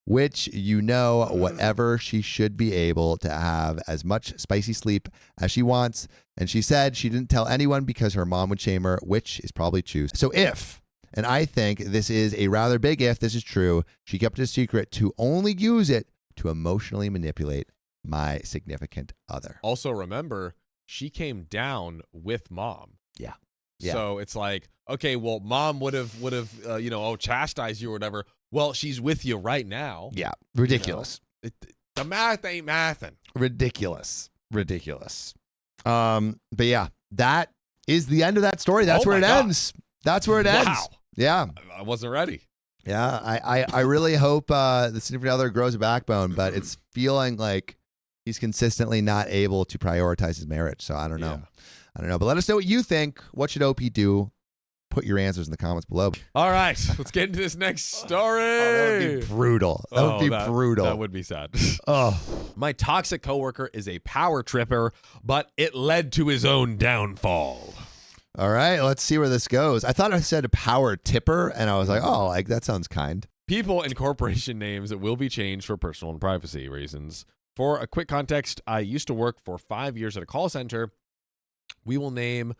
Which, whatever, she should be able to have as much spicy sleep as she wants. And she said she didn't tell anyone because her mom would shame her, which is probably true. So if, and I think this is a rather big if this is true, she kept it a secret to only use it to emotionally manipulate my significant other. Also, remember, she came down with mom. Yeah. So it's like, okay, well, mom would have, chastised you or whatever. Well, she's with you right now. Yeah. Ridiculous. The math ain't mathing. Ridiculous. But yeah, that is the end of that story. That's where it ends. That's where it ends. Wow. Yeah. I wasn't ready. Yeah. I really hope the significant other grows a backbone, but it's feeling like he's consistently not able to prioritize his marriage. So I don't know. But let us know what you think. What should OP do? Put your answers in the comments below. All right, let's get into this next story. That would be brutal. That would be sad. Oh, my toxic coworker is a power tripper, but it led to his own downfall. All right, let's see where this goes. I thought I said a power tipper, and I was like, oh, like that sounds kind. People and corporation names will be changed for personal and privacy reasons. For a quick context, I used to work for 5 years at a call center. We will name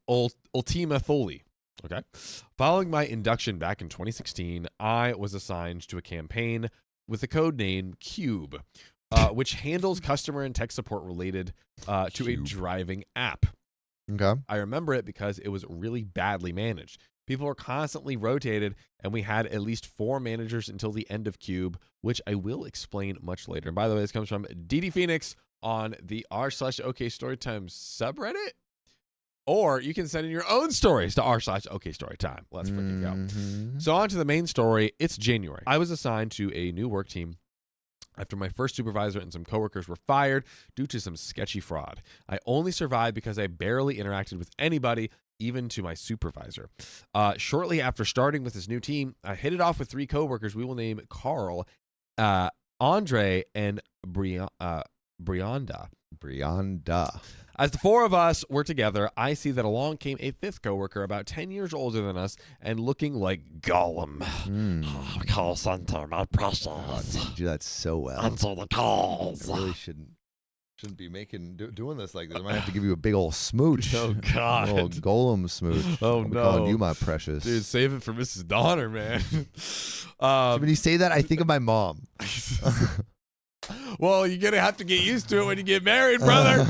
Ultima Thule. Okay. Following my induction back in 2016, I was assigned to a campaign with the code name Cube, which handles customer and tech support related to a driving app. Okay. I remember it because it was really badly managed. People were constantly rotated, and we had at least 4 managers until the end of Cube, which I will explain much later. And by the way, this comes from DD Phoenix on the r/OK Storytime subreddit. Or you can send in your own stories to r/OK Storytime. Let's freaking go. So on to the main story. It's January. I was assigned to a new work team after my first supervisor and some coworkers were fired due to some sketchy fraud. I only survived because I barely interacted with anybody, even to my supervisor. Shortly after starting with this new team, I hit it off with 3 coworkers we will name Carl, Andre, and Brianda. As the 4 of us were together, I see that along came a 5th coworker about 10 years older than us and looking like Gollum. Call center, my precious. Oh, dude, you do that so well. Answer the calls. I really shouldn't be doing this like this. I might have to give you a big old smooch. Oh, God. A little Golem smooch. Oh, I'll be no. calling you my precious. Dude, save it for Mrs. Donner, man. When you say that, I think of my mom. Well, you're going to have to get used to it when you get married, brother.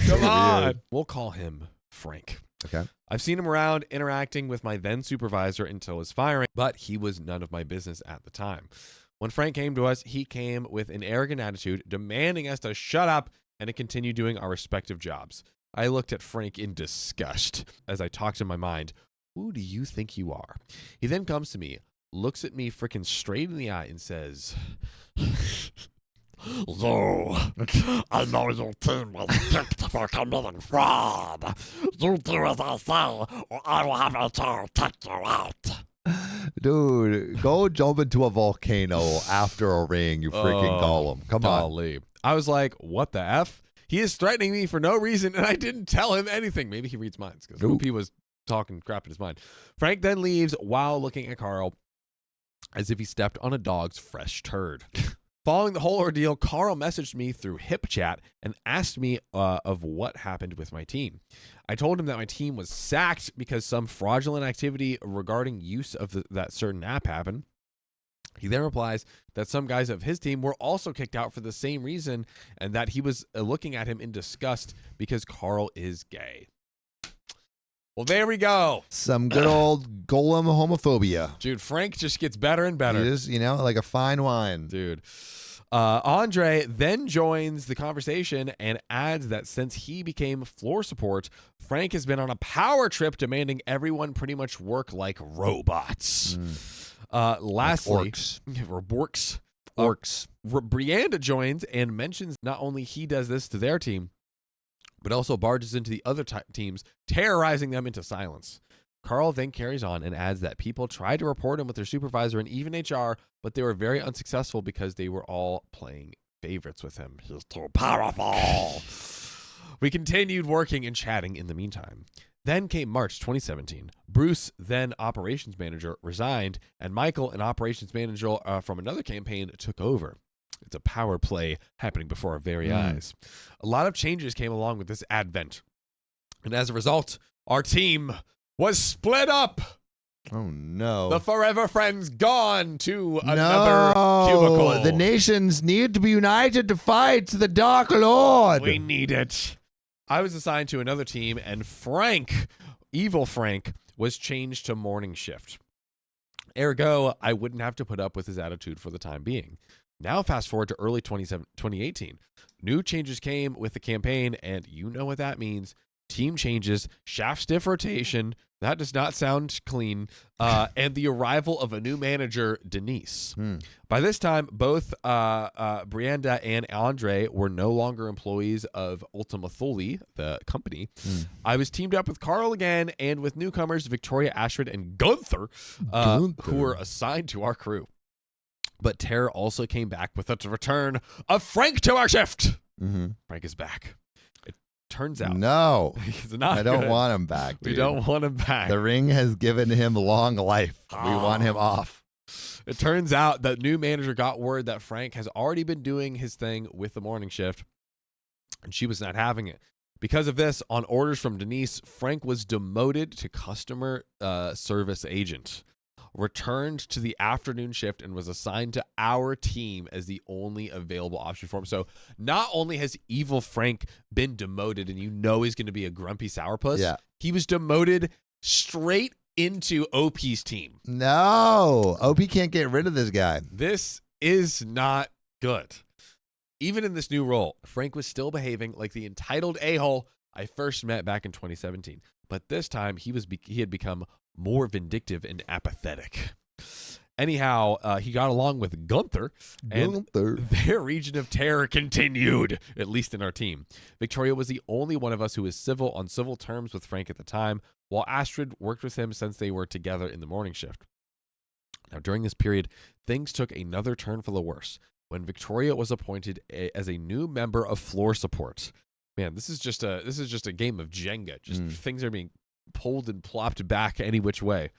Come on. We'll call him Frank. Okay. I've seen him around interacting with my then supervisor until his firing, but he was none of my business at the time. When Frank came to us, he came with an arrogant attitude, demanding us to shut up and to continue doing our respective jobs. I looked at Frank in disgust as I talked in my mind. Who do you think you are? He then comes to me, looks at me freaking straight in the eye and says, You, I know your team was picked for committing fraud. You do as I say, or I will have HR take you out. Dude, go jump into a volcano after a ring, you freaking Gollum. Come on. Golly. I was like, what the F? He is threatening me for no reason, and I didn't tell him anything. Maybe he reads minds, because OP was talking crap in his mind. Frank then leaves while looking at Carl as if he stepped on a dog's fresh turd. Following the whole ordeal, Carl messaged me through HipChat and asked me of what happened with my team. I told him that my team was sacked because some fraudulent activity regarding use of that certain app happened. He then replies that some guys of his team were also kicked out for the same reason and that he was looking at him in disgust because Carl is gay. Well, there we go. Some good old Golem homophobia. Dude, Frank just gets better and better. He is, like a fine wine. Dude. Andre then joins the conversation and adds that since he became floor support, Frank has been on a power trip demanding everyone pretty much work like robots. Lastly, Like orcs. Orcs. Brianda joins and mentions not only he does this to their team, but also barges into the other teams, terrorizing them into silence. Carl then carries on and adds that people tried to report him with their supervisor and even HR, but they were very unsuccessful because they were all playing favorites with him. He's too powerful. We continued working and chatting in the meantime. Then came March 2017. Bruce, then operations manager, resigned, and Michael, an operations manager from another campaign, took over. It's a power play happening before our very eyes. A lot of changes came along with this advent. And as a result, our team was split up. Oh, no. The forever friends gone to another cubicle. The nations need to be united to fight the Dark Lord. We need it. I was assigned to another team, and Frank, evil Frank, was changed to morning shift. Ergo, I wouldn't have to put up with his attitude for the time being. Now, fast forward to early 2018. New changes came with the campaign, and you know what that means. Team changes, shaft stiff rotation. That does not sound clean. And the arrival of a new manager, Denise. By this time, both Brianda and Andre were no longer employees of Ultima Thule, the company. I was teamed up with Carl again and with newcomers Victoria, Ashford, and Gunther, who were assigned to our crew. But terror also came back with the return of Frank to our shift. Frank is back. It turns out. No. He's not I don't good. want him back, dude. We don't want him back. The ring has given him long life. We want him off. It turns out that new manager got word that Frank has already been doing his thing with the morning shift, and she was not having it. Because of this, on orders from Denise, Frank was demoted to customer service agent, returned to the afternoon shift, and was assigned to our team as the only available option for him. So not only has evil Frank been demoted, and you know he's going to be a grumpy sourpuss, he was demoted straight into OP's team. No. OP can't get rid of this guy. This is not good. Even in this new role, Frank was still behaving like the entitled a-hole I first met back in 2017. But this time, he had become more vindictive and apathetic. Anyhow, he got along with Gunther, and their region of terror continued, at least in our team. Victoria was the only one of us who was on civil terms with Frank at the time, while Astrid worked with him since they were together in the morning shift. Now, during this period, things took another turn for the worse when Victoria was appointed as a new member of floor support. Man, this is just a game of Jenga. Just things are being pulled and plopped back any which way.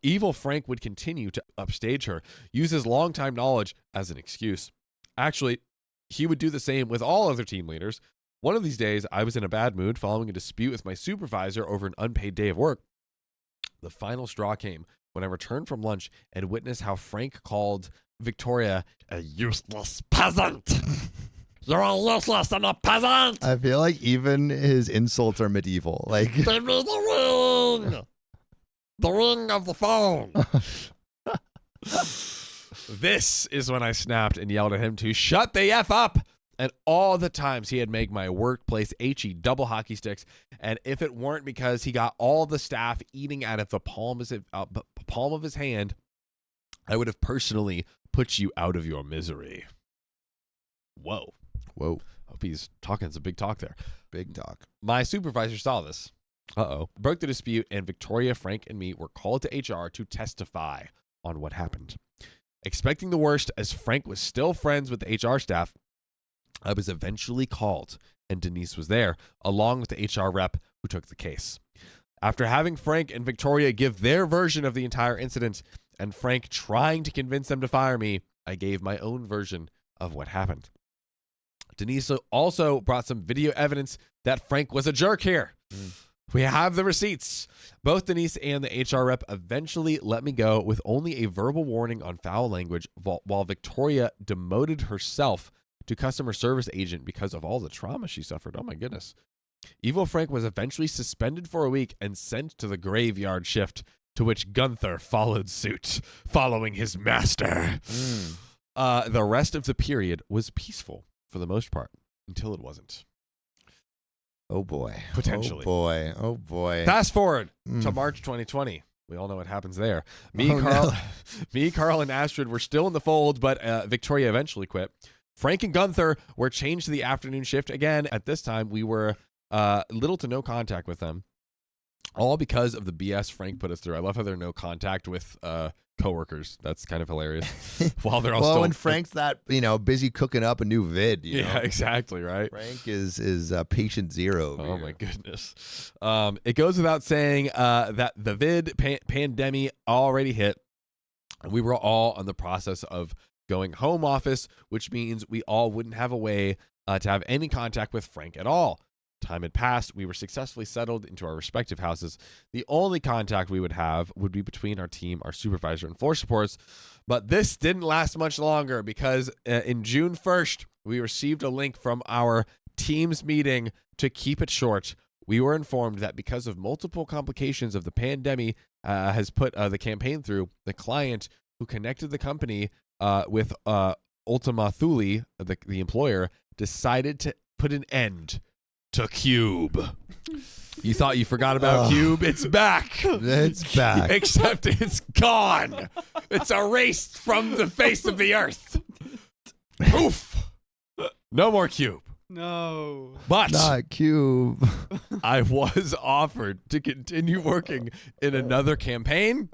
Evil Frank would continue to upstage her, use his longtime knowledge as an excuse. Actually, he would do the same with all other team leaders. One of these days, I was in a bad mood following a dispute with my supervisor over an unpaid day of work. The final straw came when I returned from lunch and witnessed how Frank called Victoria a useless peasant. You're a useless and a peasant. I feel like even his insults are medieval. Like, Give me the ring. The ring of the phone. This is when I snapped and yelled at him to shut the F up. And all the times he had made my workplace HE double hockey sticks. And if it weren't because he got all the staff eating out of the palm of his hand, I would have personally put you out of your misery. Whoa. Hope he's talking some big talk there. big talk. My supervisor saw this. Broke the dispute, and Victoria, Frank, and me were called to HR to testify on what happened. Expecting the worst, as Frank was still friends with the HR staff, I was eventually called, and Denise was there, along with the HR rep who took the case. After having Frank and Victoria give their version of the entire incident, and Frank trying to convince them to fire me, I gave my own version of what happened. Denise also brought some video evidence that Frank was a jerk here. We have the receipts. Both Denise and the HR rep eventually let me go with only a verbal warning on foul language, while Victoria demoted herself to customer service agent because of all the trauma she suffered. Oh my goodness. Evil Frank was eventually suspended for a week and sent to the graveyard shift, to which Gunther followed suit, following his master. The rest of the period was peaceful for the most part until it wasn't. Oh boy. Potentially. Oh boy. Oh boy. Fast forward to Mm. March 2020. We all know what happens there. Oh, Carl, and Astrid were still in the fold, but Victoria eventually quit. Frank and Gunther were changed to the afternoon shift again. At this time, we were little to no contact with them, all because of the BS Frank put us through. I love how they're no contact with coworkers. That's kind of hilarious. While they're all well, still when Frank's that busy cooking up a new vid, you yeah, know? exactly right. Frank is patient zero. over Oh here. my goodness. It goes without saying that the pandemic already hit, and we were all on the process of going home office, which means we all wouldn't have a way to have any contact with Frank at all. Time had passed. We were successfully settled into our respective houses. The only contact we would have would be between our team, our supervisor, and floor supports. But this didn't last much longer because in June 1st, we received a link from our team's meeting. To keep it short, we were informed that because of multiple complications of the pandemic has put the campaign through, the client who connected the company with Ultima Thule, the employer, decided to put an end to Cube. You thought you forgot about Cube? It's back. It's back. Except it's gone. It's erased from the face of the earth. Poof. No more Cube. No. But Not Cube. I was offered to continue working in another campaign.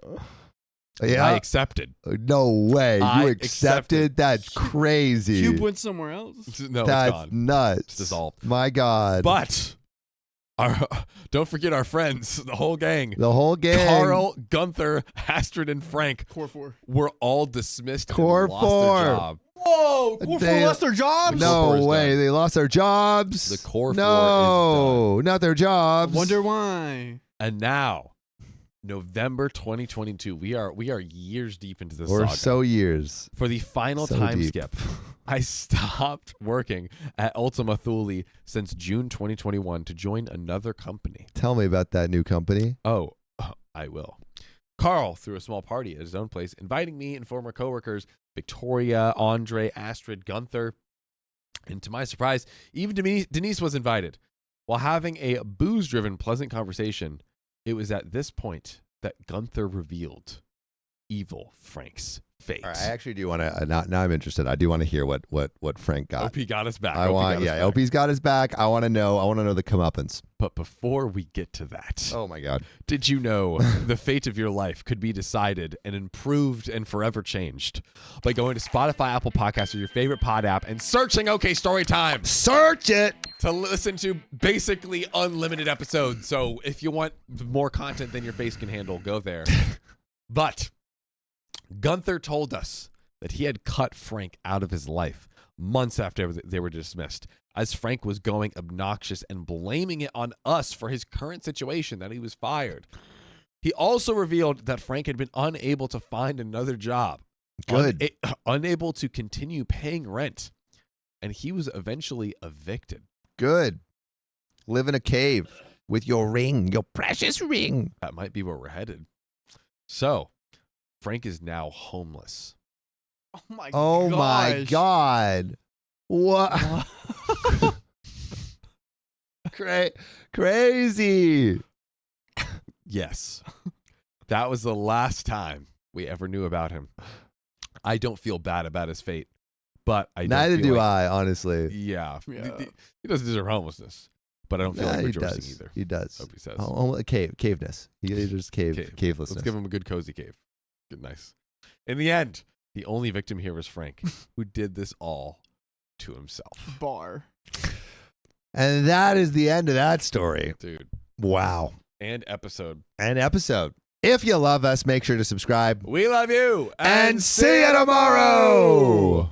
Yeah. I accepted. No way. I You accepted. accepted? That's crazy. Cube went somewhere else. No, That's it's gone. nuts. It's dissolved. My God. But don't forget our friends, the whole gang. the whole gang. Carl, Gunther, Astrid, and Frank Core 4. were all dismissed Core and lost four. their job. Whoa! Core 4 They- lost their jobs? Core four No is way. done. They lost their jobs. The Core 4 is No, not their jobs. Wonder why. And now, November 2022, we are years deep into this Or saga. so years. For the final So time deep. skip, I stopped working at Ultima Thule since June 2021 to join another company. Tell me about that new company. Oh, I will. Carl threw a small party at his own place, inviting me and former coworkers Victoria, Andre, Astrid, Gunther. And to my surprise, even Denise was invited. While having a booze-driven pleasant conversation, it was at this point that Gunther revealed evil Frank's fate. All right, I actually do want to. Now I'm interested. I do want to hear what Frank got. OP got us back. I OP want. got us Yeah, back. OP's got his back. I want to know. I want to know the comeuppance. But before we get to that, Oh my God. did you know the fate of your life could be decided and improved and forever changed by going to Spotify, Apple Podcasts, or your favorite pod app and searching OK Storytime Search it. to listen to basically unlimited episodes. So if you want more content than your face can handle, go there. But Gunther told us that he had cut Frank out of his life months after they were dismissed, as Frank was going obnoxious and blaming it on us for his current situation, that he was fired. He also revealed that Frank had been unable to find another job, Good. unable to continue paying rent, and he was eventually evicted. Good. Live in a cave with your ring, your precious ring. That might be where we're headed. So, Frank is now homeless. Oh my Oh my gosh. God. What? Crazy. Yes. That was the last time we ever knew about him. I don't feel bad about his fate, but I don't Neither feel do like- I, honestly. Yeah. Yeah. He doesn't deserve homelessness, but I don't feel Nah, like he rejoicing does. either. He does. Hope he says. Caveness. He just cavelessness. Let's give him a good cozy cave. Good, nice. In the end, the only victim here was Frank, who did this all to himself. Bar. And that is the end of that story. Dude. Wow. And episode. An episode. If you love us, make sure to subscribe. We love you. And see you tomorrow.